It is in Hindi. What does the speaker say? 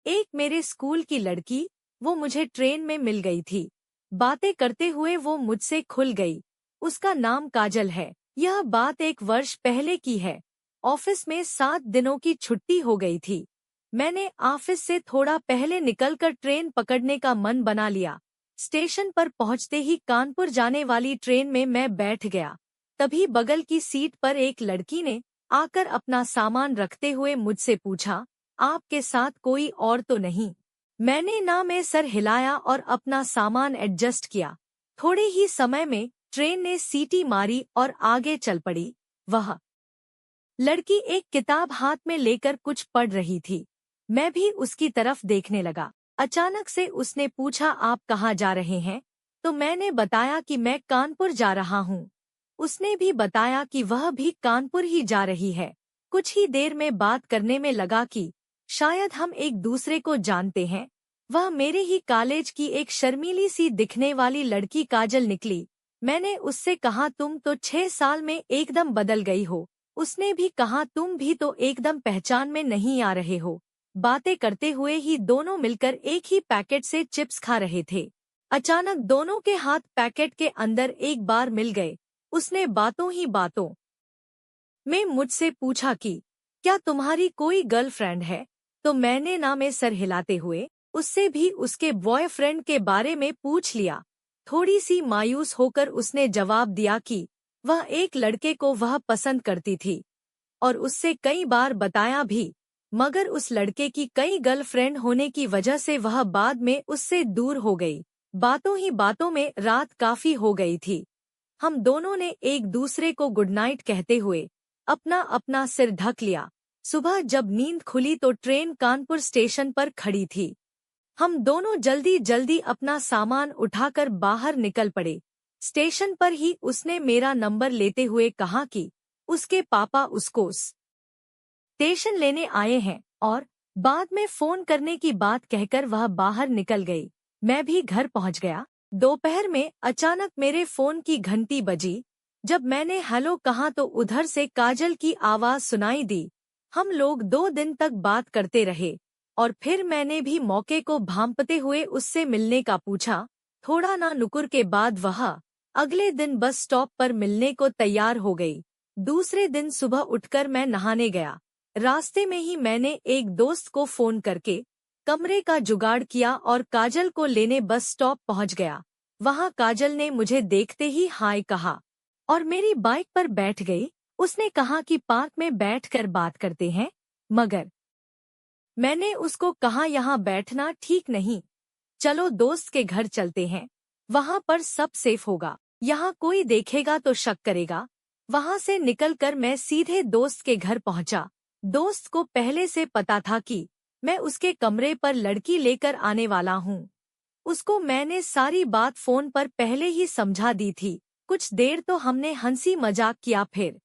एक मेरे स्कूल की लड़की, वो मुझे ट्रेन में मिल गई थी। बातें करते हुए वो मुझसे खुल गई। उसका नाम काजल है। यह बात 1 वर्ष पहले की है। ऑफिस में 7 दिनों की छुट्टी हो गई थी। मैंने ऑफिस से थोड़ा पहले निकलकर ट्रेन पकड़ने का मन बना लिया। स्टेशन पर पहुंचते ही कानपुर जाने वाली ट्रेन में मैं बैठ गया। तभी बगल की सीट पर एक लड़की ने आकर अपना सामान रखते हुए मुझसे पूछा, आपके साथ कोई और तो नहीं? मैंने ना में सर हिलाया और अपना सामान एडजस्ट किया। थोड़े ही समय में ट्रेन ने सीटी मारी और आगे चल पड़ी। वह लड़की एक किताब हाथ में लेकर कुछ पढ़ रही थी। मैं भी उसकी तरफ देखने लगा। अचानक से उसने पूछा, आप कहाँ जा रहे हैं? तो मैंने बताया कि मैं कानपुर जा रहा हूँ। उसने भी बताया कि वह भी कानपुर ही जा रही है। कुछ ही देर में बात करने में लगा कि शायद हम एक दूसरे को जानते हैं। वह मेरे ही कॉलेज की एक शर्मीली सी दिखने वाली लड़की काजल निकली। मैंने उससे कहा, तुम तो 6 साल में एकदम बदल गई हो। उसने भी कहा, तुम भी तो एकदम पहचान में नहीं आ रहे हो। बातें करते हुए ही दोनों मिलकर एक ही पैकेट से चिप्स खा रहे थे। अचानक दोनों के हाथ पैकेट के अंदर एक बार मिल गए। उसने बातों ही बातों में मुझसे पूछा कि क्या तुम्हारी कोई गर्लफ्रेंड है? तो मैंने ना में सर हिलाते हुए उससे भी उसके बॉयफ्रेंड के बारे में पूछ लिया। थोड़ी सी मायूस होकर उसने जवाब दिया कि वह एक लड़के को वह पसंद करती थी और उससे कई बार बताया भी, मगर उस लड़के की कई गर्लफ्रेंड होने की वजह से वह बाद में उससे दूर हो गई। बातों ही बातों में रात काफी हो गई थी। हम दोनों ने एक दूसरे को गुड नाइट कहते हुए अपना अपना सिर ढक लिया। सुबह जब नींद खुली तो ट्रेन कानपुर स्टेशन पर खड़ी थी। हम दोनों जल्दी जल्दी अपना सामान उठाकर बाहर निकल पड़े। स्टेशन पर ही उसने मेरा नंबर लेते हुए कहा कि उसके पापा उसको स्टेशन लेने आए हैं और बाद में फोन करने की बात कहकर वह बाहर निकल गई। मैं भी घर पहुंच गया। दोपहर में अचानक मेरे फोन की घंटी बजी। जब मैंने हेलो कहा तो उधर से काजल की आवाज सुनाई दी। हम लोग 2 दिन तक बात करते रहे और फिर मैंने भी मौके को भांपते हुए उससे मिलने का पूछा। थोड़ा ना नुकुर के बाद वह अगले दिन बस स्टॉप पर मिलने को तैयार हो गई। दूसरे दिन सुबह उठकर मैं नहाने गया। रास्ते में ही मैंने एक दोस्त को फोन करके कमरे का जुगाड़ किया और काजल को लेने बस स्टॉप पहुंच गया। वहां काजल ने मुझे देखते ही हाय कहा और मेरी बाइक पर बैठ गई। उसने कहा कि पार्क में बैठकर बात करते हैं, मगर मैंने उसको कहा, यहाँ बैठना ठीक नहीं, चलो दोस्त के घर चलते हैं, वहां पर सब सेफ होगा, यहाँ कोई देखेगा तो शक करेगा। वहां से निकलकर मैं सीधे दोस्त के घर पहुंचा। दोस्त को पहले से पता था कि मैं उसके कमरे पर लड़की लेकर आने वाला हूँ। उसको मैंने सारी बात फोन पर पहले ही समझा दी थी। कुछ देर तो हमने हंसी मजाक किया, फिर